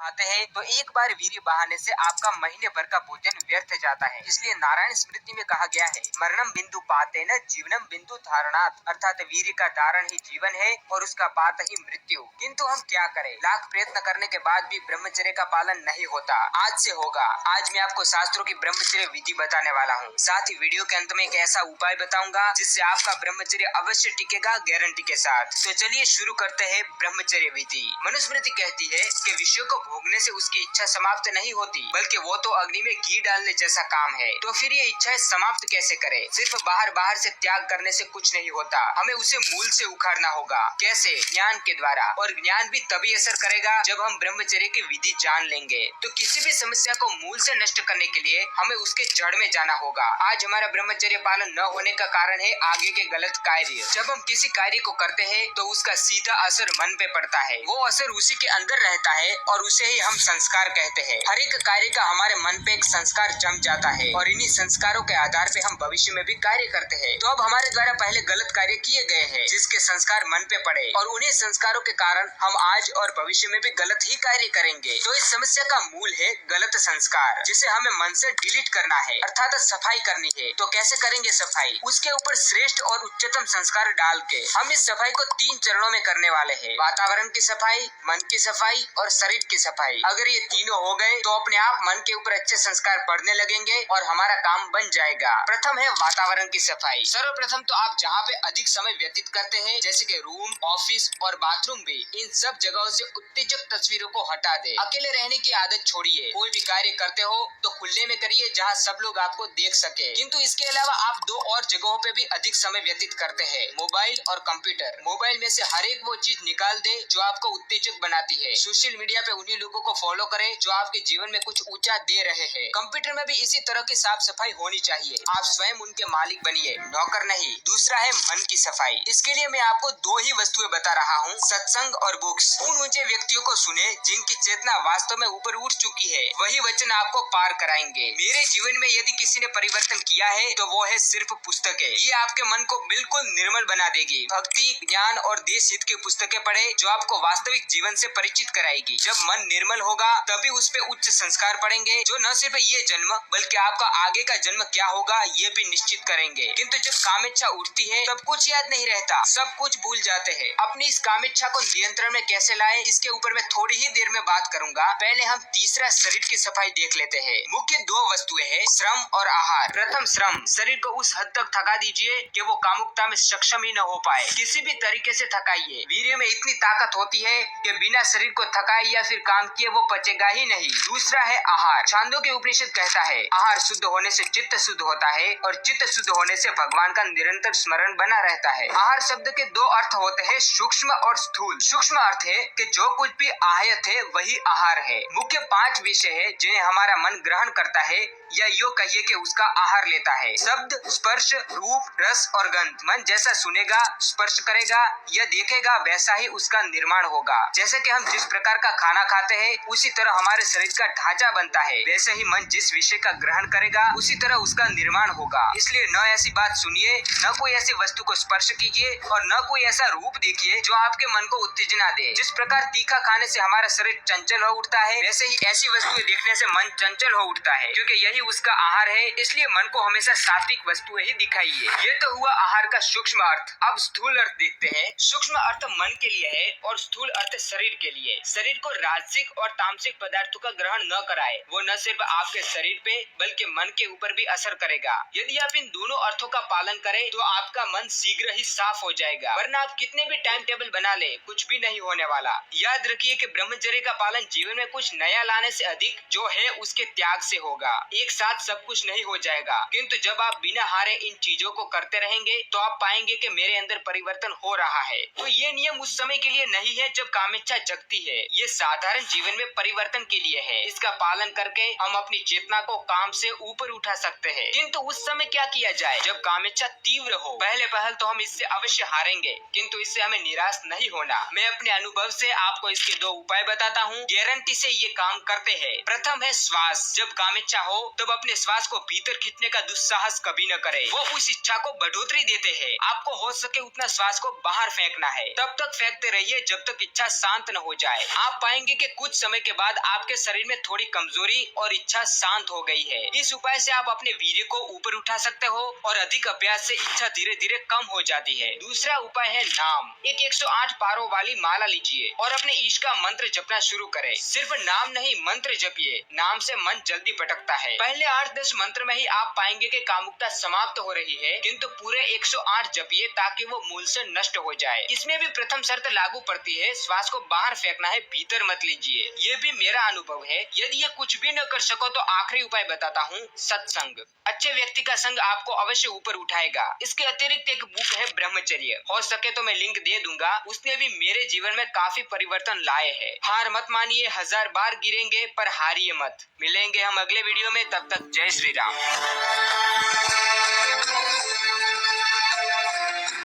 खाते हैं तो एक बार वीर्य बहाने से आपका महीने भर का भोजन व्यर्थ जाता है। इसलिए नारायण स्मृति में कहा गया है, मरणम बिंदु पाते न जीवनम बिंदु धारणात्, अर्थात वीर्य का धारण ही जीवन है और उसका पात ही मृत्यु। किंतु हम क्या करें, लाख प्रयत्न करने के बाद भी ब्रह्मचर्य का पालन नहीं होता। आज से होगा। आज मैं आपको शास्त्रों की ब्रह्मचर्य विधि बताने वाला हूँ। साथ ही वीडियो के अंत में एक ऐसा उपाय बताऊंगा जिससे आपका ब्रह्मचर्य अवश्य टिकेगा, गारंटी के साथ। तो चलिए शुरू करते हैं ब्रह्मचर्य विधि। मनुस्मृति कहती है कि विषयों को भोगने से उसकी इच्छा समाप्त नहीं होती, बल्कि वो तो अग्नि में घी डालने जैसा काम है। तो फिर ये इच्छाएं समाप्त कैसे करें? सिर्फ बाहर से त्याग करने से कुछ नहीं होता, हमें उसे मूल से उखाड़ना होगा। कैसे? ज्ञान के द्वारा। और ज्ञान भी तभी असर करेगा जब हम ब्रह्मचर्य की विधि जान लेंगे। तो किसी भी समस्या को मूल से नष्ट करने के लिए हमें उसके जड़ में जाना होगा। आज हमारा ब्रह्मचर्य पालन न होने का कारण है आगे के गलत कार्य। जब हम किसी कार्य को करते हैं तो उसका सीधा असर मन पे पड़ता है। वो असर उसी के अंदर रहता है और उसे ही हम संस्कार कहते हैं। हर एक कार्य का हमारे मन पे एक संस्कार जम जाता है और इन्हीं संस्कारों के आधार पे हम भविष्य में भी कार्य करते हैं। तो अब हमारे द्वारा पहले गलत कार्य किए गए हैं जिसके संस्कार मन पे पड़े और उन्हीं संस्कारों के कारण हम आज और भविष्य में भी गलत ही कार्य करेंगे। तो इस समस्या का मूल है गलत संस्कार, जिसे हमें मन से डिलीट करना है, अर्थात सफाई करनी है। तो कैसे करेंगे सफाई? उसके ऊपर श्रेष्ठ और उच्चतम संस्कार डाल के हम इस सफाई को 3 चरणों में करने वाले हैं। वातावरण की सफाई, मन की सफाई और शरीर की सफाई। अगर ये तीनों हो गए तो अपने आप मन के ऊपर अच्छे संस्कार पड़ने लगेंगे और हमारा काम बन जाएगा। प्रथम है वातावरण की सफाई। सर्वप्रथम तो आप जहाँ पे अधिक समय व्यतीत करते हैं, जैसे कि रूम, ऑफिस और बाथरूम भी, इन सब जगहों से उत्तेजक तस्वीरों को हटा दे। अकेले रहने की आदत छोड़िए। कोई भी कार्य करते हो तो खुले में करिए जहाँ सब लोग आपको देख सके। किंतु इसके अलावा आप 2 और जगहों पे भी अधिक समय व्यतीत करते हैं, मोबाइल और कंप्यूटर। मोबाइल में से हर एक वो चीज निकाल दे जो आपको उत्तेजक बनाती है। सोशल मीडिया पे उन्हीं लोगों को फॉलो करें जो आपके जीवन में कुछ ऊंचा दे रहे हैं। कंप्यूटर में भी इसी तरह की साफ सफाई होनी चाहिए। आप स्वयं उनके मालिक बनिए, नौकर नहीं। दूसरा है मन की सफाई। इसके लिए मैं आपको 2 ही वस्तुएं बता रहा हूँ, सत्संग और बुक्स। उन ऊंचे व्यक्तियों को सुने जिनकी चेतना वास्तव में ऊपर उठ चुकी है। वही वचन आपको पार कराएंगे। मेरे जीवन में यदि किसी ने परिवर्तन किया है तो वो है सिर्फ पुस्तकें। ये आपके मन को बिल्कुल निर्मल बना देगी। भक्ति, ज्ञान और देश हित की पुस्तकें पढ़े जो आपको वास्तविक जीवन से परिचित कराएगी। जब मन निर्मल होगा तभी उस पे उच्च संस्कार पड़ेंगे जो न सिर्फ ये जन्म बल्कि आपका आगे का जन्म क्या होगा ये भी निश्चित करेंगे। किंतु जब कामेच्छा उठती है तब कुछ याद नहीं रहता, सब कुछ भूल जाते हैं। अपनी इस कामेच्छा को नियंत्रण में कैसे लाएं, इसके ऊपर मैं थोड़ी ही देर में बात करूंगा। पहले हम तीसरा शरीर की सफाई देख लेते हैं। मुख्य 2 वस्तुएं हैं, श्रम और आहार। प्रथम श्रम। शरीर को उस हद तक थका दीजिए कि वो कामुकता में सक्षम ही न हो पाए। किसी भी तरीके से थकाइए। वीर्य में इतनी ताकत होती है कि बिना शरीर को थकाए या फिर काम किए वो पचेगा ही नहीं। दूसरा है आहार। छांदोग्य उपनिषद कहता है, आहार शुद्ध होने से चित्त शुद्ध होता है और चित्त शुद्ध होने से भगवान का निरंतर स्मरण बना रहता है। आहार शब्द के 2 अर्थ होते हैं, सूक्ष्म और स्थूल। सूक्ष्म अर्थ है कि जो कुछ भी आहत है वही आहार है। मुख्य 5 विषय है जिन्हें हमारा मन ग्रहण करता है या यो कहिए कि उसका आहार लेता है। शब्द, स्पर्श, रूप, रस और गंध। मन जैसा सुनेगा, स्पर्श करेगा या देखेगा वैसा ही उसका निर्माण होगा। जैसे कि हम जिस प्रकार का खाना खाते हैं उसी तरह हमारे शरीर का ढांचा बनता है, वैसे ही मन जिस विषय का ग्रहण करेगा उसी तरह उसका निर्माण होगा। इसलिए न ऐसी बात सुनिए, न कोई ऐसी वस्तु को स्पर्श कीजिए और न कोई ऐसा रूप देखिए जो आपके मन को उत्तेजना दे। जिस प्रकार तीखा खाने से हमारा शरीर चंचल हो उठता है, वैसे ही ऐसी वस्तुएं देखने से मन चंचल हो उठता है, क्योंकि यही उसका आहार है। इसलिए मन को हमेशा सात्विक वस्तुएं ही दिखाइए। ये तो हुआ आहार का सूक्ष्म अर्थ। अब स्थूल अर्थ देखते हैं। सूक्ष्म अर्थ मन के लिए है और स्थूल अर्थ शरीर के लिए। शरीर को राजसिक और तामसिक पदार्थों का ग्रहण न कराए, वो न सिर्फ आपके शरीर पे बल्कि मन के ऊपर भी असर करेगा। यदि आप इन दोनों अर्थों का पालन करें तो आपका मन शीघ्र ही साफ हो जाएगा, वरना आप कितने भी टाइम टेबल बना ले कुछ भी नहीं होने वाला। याद रखिए कि ब्रह्मचर्य का पालन जीवन में कुछ नया लाने से अधिक जो है उसके त्याग से होगा। एक साथ सब कुछ नहीं हो जाएगा, किंतु जब आप बिना हारे इन चीजों को करते रहेंगे तो आप पाएंगे कि मेरे अंदर परिवर्तन हो रहा है। तो ये नियम उस समय के लिए नहीं है जब कामेच्छा जगती है, ये साधारण जीवन में परिवर्तन के लिए है। इसका पालन करके हम अपनी चेतना को काम से ऊपर उठा सकते हैं। किंतु उस समय क्या किया जाए जब कामेच्छा तीव्र हो? पहल तो हम इससे अवश्य हारेंगे, किंतु इससे हमें निराश नहीं होना। मैं अपने अनुभव से आपको इसके 2 उपाय बताता हूँ, गारंटी से ये काम कर करते हैं। प्रथम है श्वास। जब काम इच्छा हो तब अपने श्वास को भीतर खींचने का दुस्साहस कभी न करें। वो उस इच्छा को बढ़ोतरी देते हैं। आपको हो सके उतना श्वास को बाहर फेंकना है। तब तक फेंकते रहिए जब तक इच्छा शांत न हो जाए। आप पाएंगे कि कुछ समय के बाद आपके शरीर में थोड़ी कमजोरी और इच्छा शांत हो गई है। इस उपाय से आप अपने वीर्य को ऊपर उठा सकते हो और अधिक अभ्यास से इच्छा धीरे धीरे कम हो जाती है। दूसरा उपाय है नाम। एक 108 पारों वाली माला लीजिए और अपने ईश का मंत्र जपना शुरू करें। सिर्फ नाम नहीं, मंत्र जपिए। नाम से मन जल्दी भटकता है। पहले 8-10 मंत्र में ही आप पाएंगे कि कामुकता समाप्त हो रही है, किंतु पूरे 108 जपिए ताकि वो मूल से नष्ट हो जाए। इसमें भी प्रथम शर्त लागू पड़ती है, श्वास को बाहर फेंकना है, भीतर मत लीजिए। ये भी मेरा अनुभव है। यदि ये कुछ भी न कर सको तो आखिरी उपाय बताता हूँ, सत्संग। अच्छे व्यक्ति का संग आपको अवश्य ऊपर उठाएगा। इसके अतिरिक्त एक बुक है ब्रह्मचर्य, हो सके तो मैं लिंक दे दूंगा। उसने भी मेरे जीवन में काफी परिवर्तन लाए हैं। हार मत मानिए, 1000 बार गिरेंगे पर हारिए मत। मिलेंगे हम अगले वीडियो में, तब तक जय श्री राम।